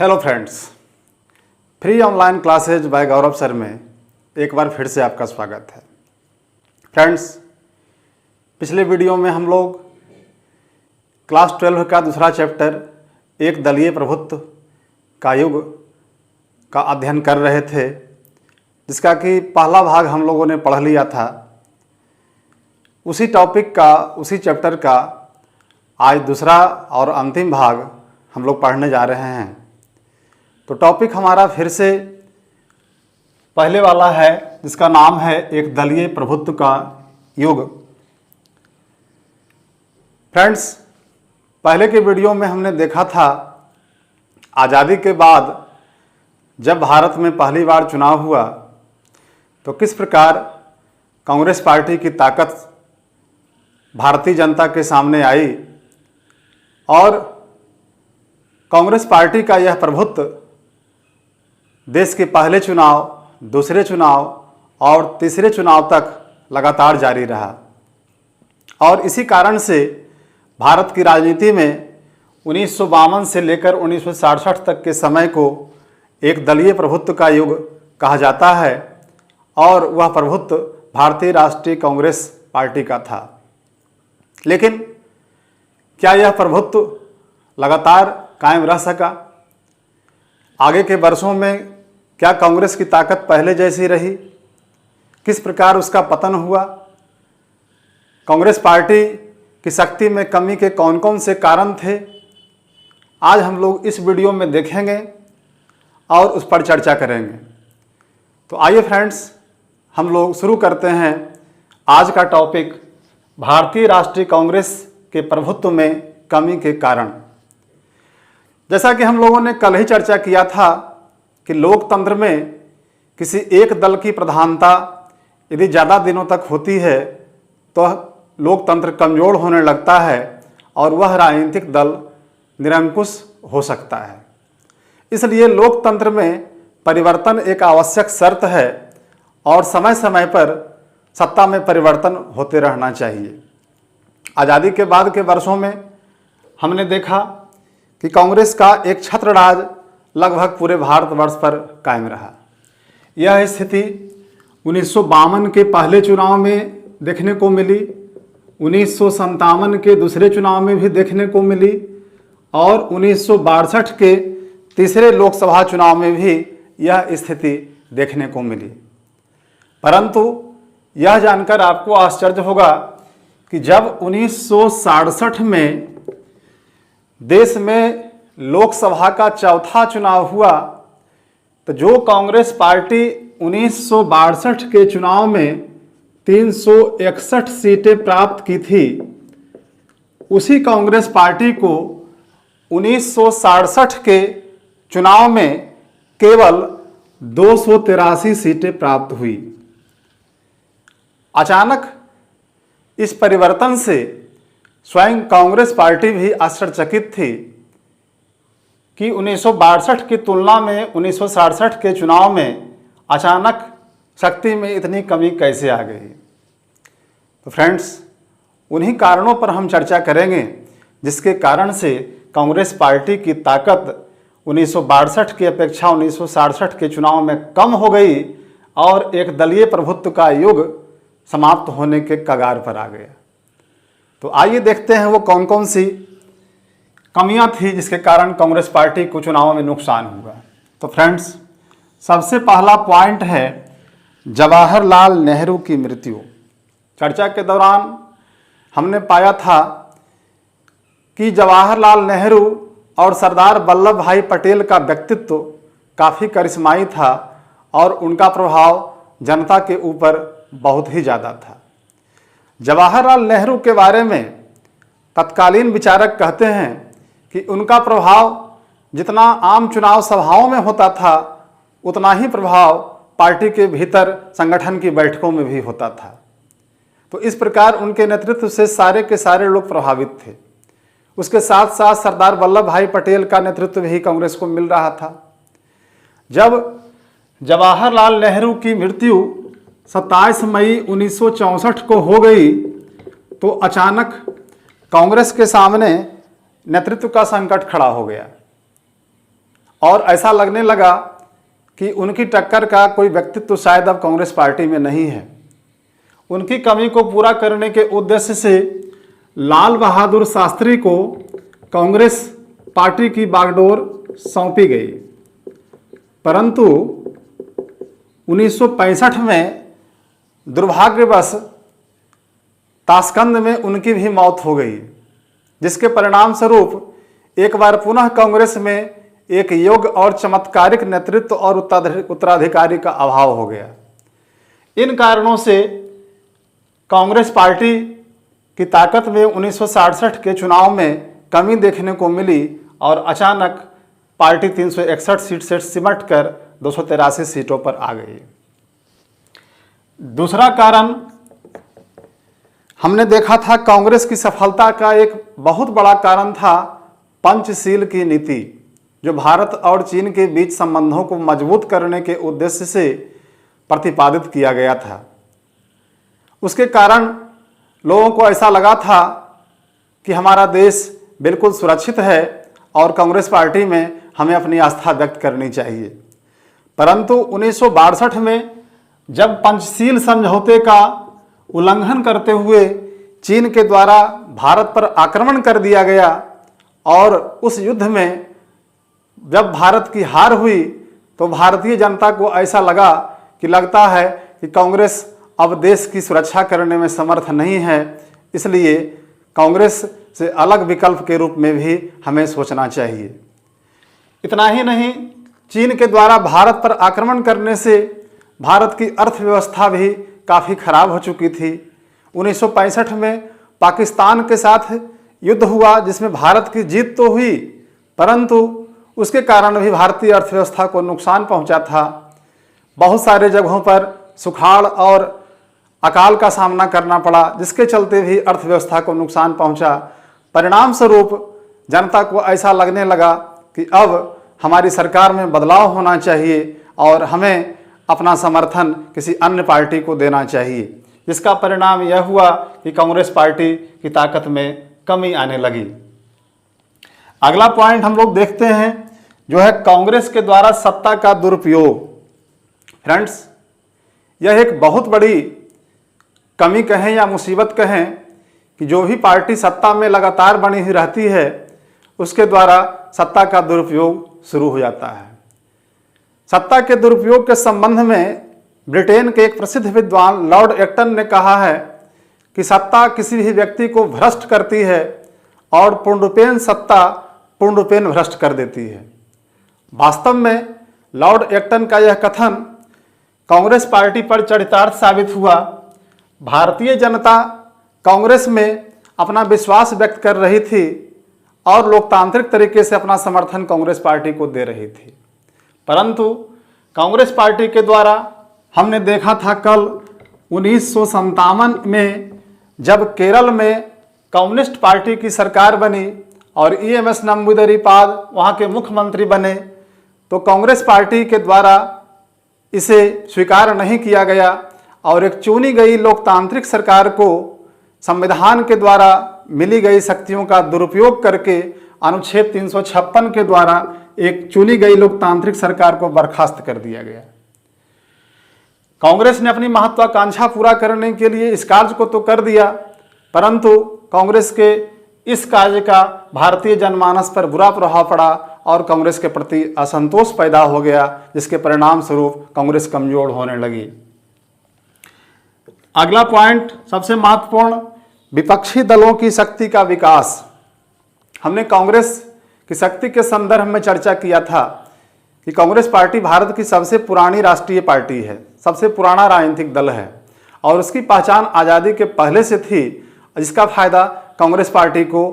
Hello friends, free online classes by Gaurav sir में एक बार फिर से आपका स्वागत है। फ्रेंड्स, पिछले वीडियो में हम लोग क्लास 12 का दूसरा चैप्टर एक दलीय प्रभुत्व का युग का अध्ययन कर रहे थे, जिसका कि पहला भाग हम लोगों ने पढ़ लिया था। उसी टॉपिक का, उसी चैप्टर का आज दूसरा और अंतिम भाग हम लोग पढ़ने जा रहे हैं। तो टॉपिक हमारा फिर से पहले वाला है, जिसका नाम है एक दलीय प्रभुत्व का युग। फ्रेंड्स, पहले के वीडियो में हमने देखा था आज़ादी के बाद जब भारत में पहली बार चुनाव हुआ तो किस प्रकार कांग्रेस पार्टी की ताकत भारतीय जनता के सामने आई और कांग्रेस पार्टी का यह प्रभुत्व देश के पहले चुनाव, दूसरे चुनाव और तीसरे चुनाव तक लगातार जारी रहा। और इसी कारण से भारत की राजनीति में 1952 से लेकर 1967 तक के समय को एक दलीय प्रभुत्व का युग कहा जाता है और वह प्रभुत्व भारतीय राष्ट्रीय कांग्रेस पार्टी का था। लेकिन क्या यह प्रभुत्व लगातार कायम रह सका? आगे के वर्षों में क्या कांग्रेस की ताकत पहले जैसी रही? किस प्रकार उसका पतन हुआ? कांग्रेस पार्टी की शक्ति में कमी के कौन कौन से कारण थे? आज हम लोग इस वीडियो में देखेंगे और उस पर चर्चा करेंगे। तो आइए फ्रेंड्स, हम लोग शुरू करते हैं आज का टॉपिक, भारतीय राष्ट्रीय कांग्रेस के प्रभुत्व में कमी के कारण। जैसा कि हम लोगों ने कल ही चर्चा किया था कि लोकतंत्र में किसी एक दल की प्रधानता यदि ज़्यादा दिनों तक होती है तो लोकतंत्र कमज़ोर होने लगता है और वह राजनीतिक दल निरंकुश हो सकता है। इसलिए लोकतंत्र में परिवर्तन एक आवश्यक शर्त है और समय समय पर सत्ता में परिवर्तन होते रहना चाहिए। आज़ादी के बाद के वर्षों में हमने देखा कि कांग्रेस का एक छत्रराज लगभग पूरे भारतवर्ष पर कायम रहा। यह स्थिति 1952 के पहले चुनाव में देखने को मिली, 1957 के दूसरे चुनाव में भी देखने को मिली और 1962 के तीसरे लोकसभा चुनाव में भी यह स्थिति देखने को मिली। परंतु यह जानकर आपको आश्चर्य होगा कि जब 1967 में देश में लोकसभा का चौथा चुनाव हुआ तो जो कांग्रेस पार्टी 1962 के चुनाव में 361 सीटें प्राप्त की थी, उसी कांग्रेस पार्टी को 1967 के चुनाव में केवल 283 सीटें प्राप्त हुई। अचानक इस परिवर्तन से स्वयं कांग्रेस पार्टी भी आश्चर्यचकित थी कि 1962 की तुलना में 1967 के चुनाव में अचानक शक्ति में इतनी कमी कैसे आ गई। तो फ्रेंड्स, उन्हीं कारणों पर हम चर्चा करेंगे जिसके कारण से कांग्रेस पार्टी की ताकत 1962 की अपेक्षा 1967 के चुनाव में कम हो गई और एक दलीय प्रभुत्व का युग समाप्त होने के कगार पर आ गया। तो आइए देखते हैं वो कौन कौन सी कमियां थी जिसके कारण कांग्रेस पार्टी को चुनाव में नुकसान हुआ। तो फ्रेंड्स, सबसे पहला पॉइंट है जवाहरलाल नेहरू की मृत्यु। चर्चा के दौरान हमने पाया था कि जवाहरलाल नेहरू और सरदार वल्लभ भाई पटेल का व्यक्तित्व काफ़ी करिश्माई था और उनका प्रभाव जनता के ऊपर बहुत ही ज़्यादा था। जवाहरलाल नेहरू के बारे में तत्कालीन विचारक कहते हैं कि उनका प्रभाव जितना आम चुनाव सभाओं में होता था उतना ही प्रभाव पार्टी के भीतर संगठन की बैठकों में भी होता था। तो इस प्रकार उनके नेतृत्व से सारे के सारे लोग प्रभावित थे। उसके साथ साथ सरदार वल्लभ भाई पटेल का नेतृत्व भी कांग्रेस को मिल रहा था। जब जवाहरलाल नेहरू की मृत्यु 27 मई 1964 को हो गई तो अचानक कांग्रेस के सामने नेतृत्व का संकट खड़ा हो गया और ऐसा लगने लगा कि उनकी टक्कर का कोई व्यक्तित्व शायद अब कांग्रेस पार्टी में नहीं है। उनकी कमी को पूरा करने के उद्देश्य से लाल बहादुर शास्त्री को कांग्रेस पार्टी की बागडोर सौंपी गई। परंतु 1965 में दुर्भाग्यवश ताशकंद में उनकी भी मौत हो गई, जिसके परिणाम स्वरूप एक बार पुनः कांग्रेस में एक योग्य और चमत्कारिक नेतृत्व और उत्तराधिकारी का अभाव हो गया। इन कारणों से कांग्रेस पार्टी की ताकत में 1967 के चुनाव में कमी देखने को मिली और अचानक पार्टी 361 सीट से सिमट कर 283 सीटों पर आ गई। दूसरा कारण हमने देखा था, कांग्रेस की सफलता का एक बहुत बड़ा कारण था पंचशील की नीति, जो भारत और चीन के बीच संबंधों को मजबूत करने के उद्देश्य से प्रतिपादित किया गया था। उसके कारण लोगों को ऐसा लगा था कि हमारा देश बिल्कुल सुरक्षित है और कांग्रेस पार्टी में हमें अपनी आस्था व्यक्त करनी चाहिए। परंतु 1962 में जब पंचशील समझौते का उल्लंघन करते हुए चीन के द्वारा भारत पर आक्रमण कर दिया गया और उस युद्ध में जब भारत की हार हुई तो भारतीय जनता को ऐसा लगा कि लगता है कि कांग्रेस अब देश की सुरक्षा करने में समर्थ नहीं है, इसलिए कांग्रेस से अलग विकल्प के रूप में भी हमें सोचना चाहिए। इतना ही नहीं, चीन के द्वारा भारत पर आक्रमण करने से भारत की अर्थव्यवस्था भी काफ़ी खराब हो चुकी थी। 1965 में पाकिस्तान के साथ युद्ध हुआ, जिसमें भारत की जीत तो हुई, परंतु उसके कारण भी भारतीय अर्थव्यवस्था को नुकसान पहुंचा था। बहुत सारे जगहों पर सुखाड़ और अकाल का सामना करना पड़ा, जिसके चलते भी अर्थव्यवस्था को नुकसान पहुंचा। परिणाम स्वरूप जनता को ऐसा लगने लगा कि अब हमारी सरकार में बदलाव होना चाहिए और हमें अपना समर्थन किसी अन्य पार्टी को देना चाहिए, जिसका परिणाम यह हुआ कि कांग्रेस पार्टी की ताकत में कमी आने लगी। अगला पॉइंट हम लोग देखते हैं, जो है कांग्रेस के द्वारा सत्ता का दुरुपयोग। फ्रेंड्स, यह एक बहुत बड़ी कमी कहें या मुसीबत कहें कि जो भी पार्टी सत्ता में लगातार बनी हुई रहती है, उसके द्वारा सत्ता का दुरुपयोग शुरू हो जाता है। सत्ता के दुरुपयोग के संबंध में ब्रिटेन के एक प्रसिद्ध विद्वान लॉर्ड एक्टन ने कहा है कि सत्ता किसी भी व्यक्ति को भ्रष्ट करती है और पूर्णरूपेण सत्ता पूर्णरूपेण भ्रष्ट कर देती है। वास्तव में लॉर्ड एक्टन का यह कथन कांग्रेस पार्टी पर चरितार्थ साबित हुआ। भारतीय जनता कांग्रेस में अपना विश्वास व्यक्त कर रही थी और लोकतांत्रिक तरीके से अपना समर्थन कांग्रेस पार्टी को दे रही थी, परंतु कांग्रेस पार्टी के द्वारा हमने देखा था कल 1957 में जब केरल में कम्युनिस्ट पार्टी की सरकार बनी और EMS नंबूदरीपाद वहाँ के मुख्यमंत्री बने, तो कांग्रेस पार्टी के द्वारा इसे स्वीकार नहीं किया गया और एक चुनी गई लोकतांत्रिक सरकार को संविधान के द्वारा मिली गई शक्तियों का दुरुपयोग करके अनुच्छेद 356 के द्वारा एक चुनी गई लोकतांत्रिक सरकार को बर्खास्त कर दिया गया। कांग्रेस ने अपनी महत्वाकांक्षा पूरा करने के लिए इस कार्य को तो कर दिया, परंतु कांग्रेस के इस कार्य का भारतीय जनमानस पर बुरा प्रभाव पड़ा और कांग्रेस के प्रति असंतोष पैदा हो गया, जिसके परिणाम स्वरूप कांग्रेस कमजोर होने लगी। अगला पॉइंट सबसे महत्वपूर्ण, विपक्षी दलों की शक्ति का विकास। हमने कांग्रेस की शक्ति के संदर्भ में चर्चा किया था कि कांग्रेस पार्टी भारत की सबसे पुरानी राष्ट्रीय पार्टी है, सबसे पुराना राजनीतिक दल है और उसकी पहचान आज़ादी के पहले से थी, जिसका फायदा कांग्रेस पार्टी को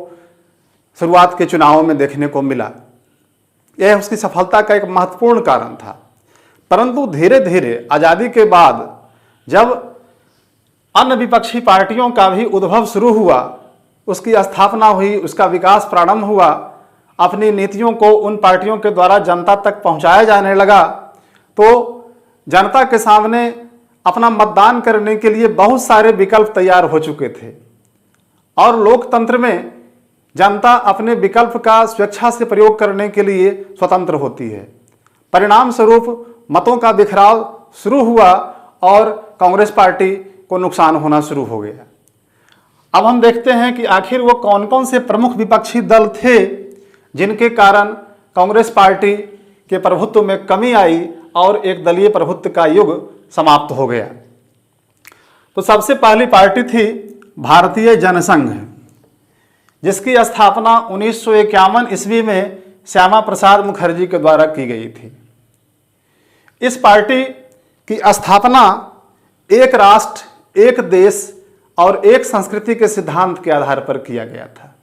शुरुआत के चुनावों में देखने को मिला। यह उसकी सफलता का एक महत्वपूर्ण कारण था। परंतु धीरे धीरे आज़ादी के बाद जब अन्य विपक्षी पार्टियों का भी उद्भव शुरू हुआ, उसकी स्थापना हुई, उसका विकास प्रारंभ हुआ, अपनी नीतियों को उन पार्टियों के द्वारा जनता तक पहुंचाया जाने लगा, तो जनता के सामने अपना मतदान करने के लिए बहुत सारे विकल्प तैयार हो चुके थे और लोकतंत्र में जनता अपने विकल्प का स्वेच्छा से प्रयोग करने के लिए स्वतंत्र होती है। परिणाम स्वरूप मतों का बिखराव शुरू हुआ और कांग्रेस पार्टी को नुकसान होना शुरू हो गया। अब हम देखते हैं कि आखिर वो कौन कौन से प्रमुख विपक्षी दल थे जिनके कारण कांग्रेस पार्टी के प्रभुत्व में कमी आई और एक दलीय प्रभुत्व का युग समाप्त हो गया। तो सबसे पहली पार्टी थी भारतीय जनसंघ, जिसकी स्थापना 1951 ईस्वी में श्यामा प्रसाद मुखर्जी के द्वारा की गई थी। इस पार्टी की स्थापना एक राष्ट्र, एक देश और एक संस्कृति के सिद्धांत के आधार पर किया गया था।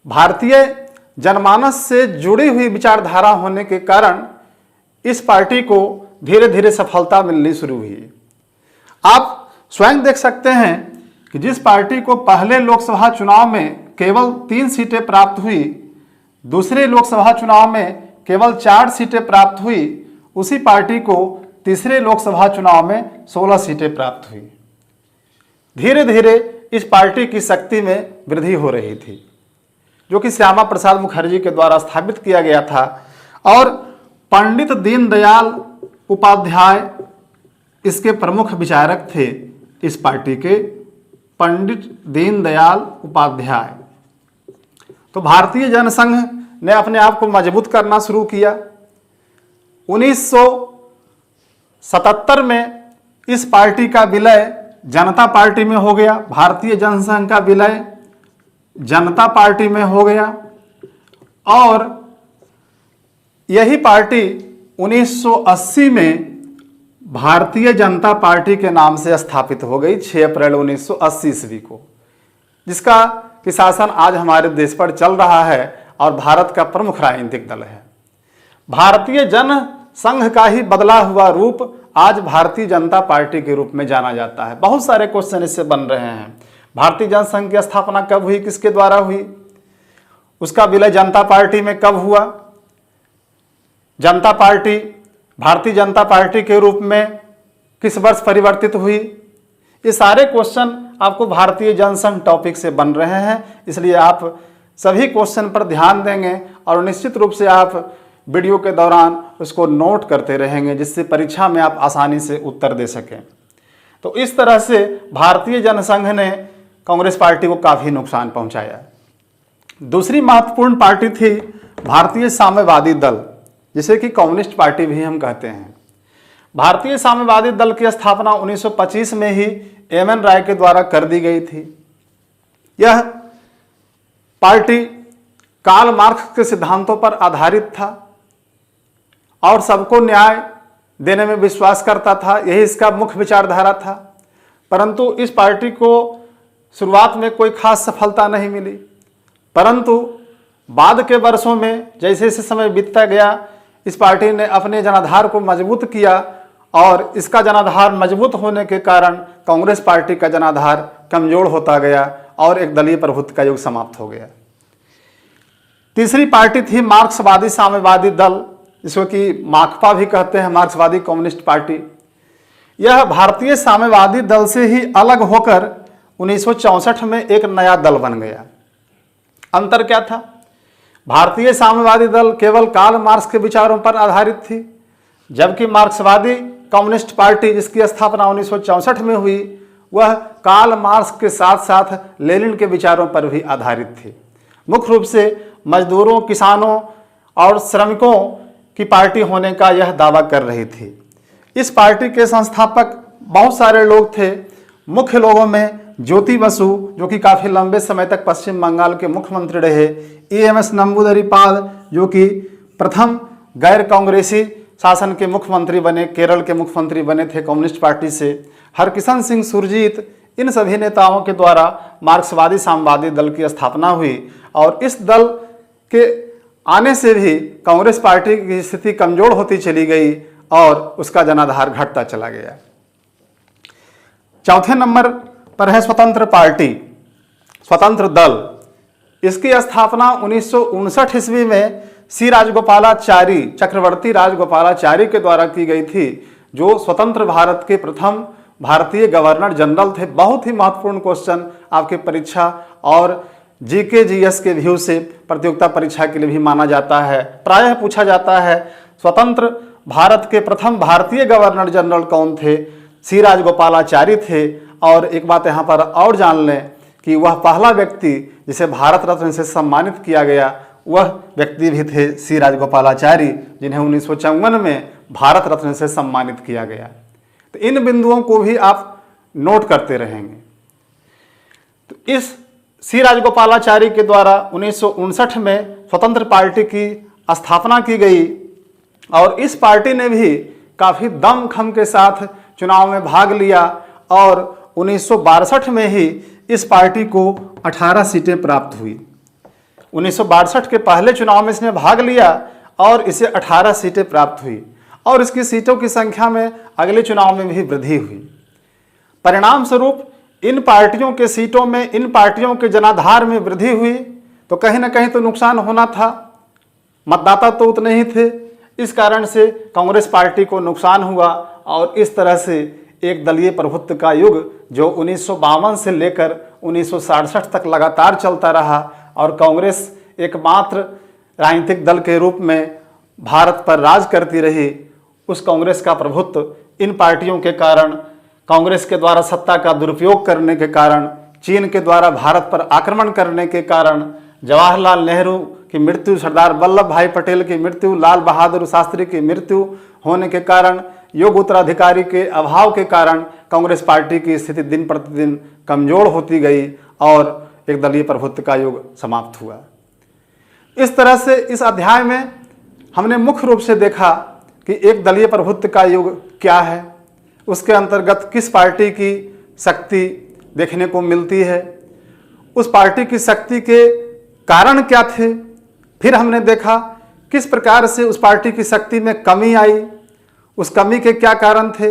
भारतीय जनमानस से जुड़ी हुई विचारधारा होने के कारण इस पार्टी को धीरे धीरे सफलता मिलनी शुरू हुई। आप स्वयं देख सकते हैं कि जिस पार्टी को पहले लोकसभा चुनाव में केवल 3 सीटें प्राप्त हुई, दूसरे लोकसभा चुनाव में केवल 4 सीटें प्राप्त हुई, उसी पार्टी को तीसरे लोकसभा चुनाव में 16 सीटें प्राप्त हुई। धीरे धीरे इस पार्टी की शक्ति में वृद्धि हो रही थी, जो कि श्यामा प्रसाद मुखर्जी के द्वारा स्थापित किया गया था। और पंडित दीनदयाल उपाध्याय इसके प्रमुख विचारक थे। इस पार्टी के पंडित दीनदयाल उपाध्याय। तो भारतीय जनसंघ ने अपने आप को मजबूत करना शुरू किया। 1977 में इस पार्टी का विलय जनता पार्टी में हो गया। भारतीय जनसंघ का विलय जनता पार्टी में हो गया और यही पार्टी 1980 में भारतीय जनता पार्टी के नाम से स्थापित हो गई 6 अप्रैल 1980 ईस्वी को, जिसका कि शासन आज हमारे देश पर चल रहा है और भारत का प्रमुख राजनीतिक दल है। भारतीय जनसंघ का ही बदला हुआ रूप आज भारतीय जनता पार्टी के रूप में जाना जाता है। बहुत सारे क्वेश्चन इससे बन रहे हैं। भारतीय जनसंघ की स्थापना कब हुई, किसके द्वारा हुई, उसका विलय जनता पार्टी में कब हुआ, जनता पार्टी भारतीय जनता पार्टी के रूप में किस वर्ष परिवर्तित हुई। ये सारे क्वेश्चन आपको भारतीय जनसंघ टॉपिक से बन रहे हैं, इसलिए आप सभी क्वेश्चन पर ध्यान देंगे और निश्चित रूप से आप वीडियो के दौरान उसको नोट करते रहेंगे, जिससे परीक्षा में आप आसानी से उत्तर दे सकें। तो इस तरह से भारतीय जनसंघ ने कांग्रेस पार्टी को काफ़ी नुकसान पहुंचाया। दूसरी महत्वपूर्ण पार्टी थी भारतीय साम्यवादी दल, जिसे कि कम्युनिस्ट पार्टी भी हम कहते हैं। भारतीय साम्यवादी दल की स्थापना 1925 में ही एम.एन. राय के द्वारा कर दी गई थी। यह पार्टी कार्ल मार्क्स के सिद्धांतों पर आधारित था और सबको न्याय देने में विश्वास करता था। यही इसका मुख्य विचारधारा था। परंतु इस पार्टी को शुरुआत में कोई खास सफलता नहीं मिली, परंतु बाद के वर्षों में जैसे जैसे समय बीतता गया, इस पार्टी ने अपने जनाधार को मजबूत किया और इसका जनाधार मजबूत होने के कारण कांग्रेस पार्टी का जनाधार कमजोर होता गया और एक दलीय प्रभुत्व का युग समाप्त हो गया। तीसरी पार्टी थी मार्क्सवादी साम्यवादी दल, जिसको कि माकपा भी कहते हैं, मार्क्सवादी कम्युनिस्ट पार्टी। यह भारतीय साम्यवादी दल से ही अलग होकर 1964 में एक नया दल बन गया। अंतर क्या था? भारतीय साम्यवादी दल केवल कार्ल मार्क्स के विचारों पर आधारित थी, जबकि मार्क्सवादी कम्युनिस्ट पार्टी जिसकी स्थापना 1964 में हुई, वह कार्ल मार्क्स के साथ साथ लेनिन के विचारों पर भी आधारित थी। मुख्य रूप से मजदूरों, किसानों और श्रमिकों की पार्टी होने का यह दावा कर रही थी। इस पार्टी के संस्थापक बहुत सारे लोग थे। मुख्य लोगों में ज्योति बसु, जो कि काफ़ी लंबे समय तक पश्चिम बंगाल के मुख्यमंत्री रहे, E.M.S. नंबूदरीपाल, जो कि प्रथम गैर कांग्रेसी शासन के मुख्यमंत्री बने, केरल के मुख्यमंत्री बने थे कम्युनिस्ट पार्टी से, हरकिशन सिंह सुरजीत, इन सभी नेताओं के द्वारा मार्क्सवादी साम्यवादी दल की स्थापना हुई और इस दल के आने से भी कांग्रेस पार्टी की स्थिति कमजोर होती चली गई और उसका जनाधार घटता चला गया। चौथे नंबर पर है स्वतंत्र पार्टी, स्वतंत्र दल। इसकी स्थापना 1959 ईस्वी में सी राजगोपालाचारी, चक्रवर्ती राजगोपालाचारी के द्वारा की गई थी, जो स्वतंत्र भारत के प्रथम भारतीय गवर्नर जनरल थे। बहुत ही महत्वपूर्ण क्वेश्चन आपके परीक्षा और जीके जीएस के व्यू से प्रतियोगिता परीक्षा के लिए भी माना जाता है। प्रायः पूछा जाता है स्वतंत्र भारत के प्रथम भारतीय गवर्नर जनरल कौन थे? सी राजगोपालाचारी थे। और एक बात यहाँ पर और जान लें कि वह पहला व्यक्ति जिसे भारत रत्न से सम्मानित किया गया वह व्यक्ति भी थे सी राजगोपालाचारी, जिन्हें 1954 में भारत रत्न से सम्मानित किया गया। तो इन बिंदुओं को भी आप नोट करते रहेंगे। तो इस सी राजगोपालाचारी के द्वारा 1959 में स्वतंत्र पार्टी की स्थापना की गई और इस पार्टी ने भी काफ़ी दमखम के साथ चुनाव में भाग लिया और 1962 में ही इस पार्टी को 18 सीटें प्राप्त हुई। 1962 के पहले चुनाव में इसने भाग लिया और इसे 18 सीटें प्राप्त हुई और इसकी सीटों की संख्या में अगले चुनाव में भी वृद्धि हुई। परिणाम स्वरूप इन पार्टियों के सीटों में, इन पार्टियों के जनाधार में वृद्धि हुई तो कहीं ना कहीं तो नुकसान होना था, मतदाता तो उतने ही थे। इस कारण से कांग्रेस पार्टी को नुकसान हुआ और इस तरह से एक दलीय प्रभुत्व का युग जो 1952 से लेकर 1967 तक लगातार चलता रहा और कांग्रेस एकमात्र राजनीतिक दल के रूप में भारत पर राज करती रही, उस कांग्रेस का प्रभुत्व इन पार्टियों के कारण, कांग्रेस के द्वारा सत्ता का दुरुपयोग करने के कारण, चीन के द्वारा भारत पर आक्रमण करने के कारण, जवाहरलाल नेहरू की मृत्यु, सरदार वल्लभ भाई पटेल की मृत्यु, लाल बहादुर शास्त्री की मृत्यु होने के कारण, योग्य उत्तराधिकारी के अभाव के कारण कांग्रेस पार्टी की स्थिति दिन प्रतिदिन कमजोर होती गई और एक दलीय प्रभुत्व का युग समाप्त हुआ। इस तरह से इस अध्याय में हमने मुख्य रूप से देखा कि एक दलीय प्रभुत्व का युग क्या है, उसके अंतर्गत किस पार्टी की शक्ति देखने को मिलती है, उस पार्टी की शक्ति के कारण क्या थे, फिर हमने देखा किस प्रकार से उस पार्टी की शक्ति में कमी आई, उस कमी के क्या कारण थे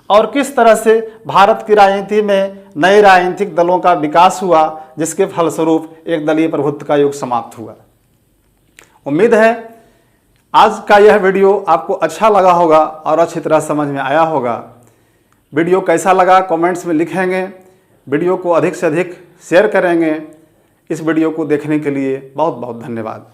और किस तरह से भारत की राजनीति में नए राजनीतिक दलों का विकास हुआ जिसके फलस्वरूप एक दलीय प्रभुत्व का युग समाप्त हुआ। उम्मीद है आज का यह वीडियो आपको अच्छा लगा होगा और अच्छी तरह समझ में आया होगा। वीडियो कैसा लगा कमेंट्स में लिखेंगे, वीडियो को अधिक से अधिक शेयर करेंगे। इस वीडियो को देखने के लिए बहुत बहुत धन्यवाद।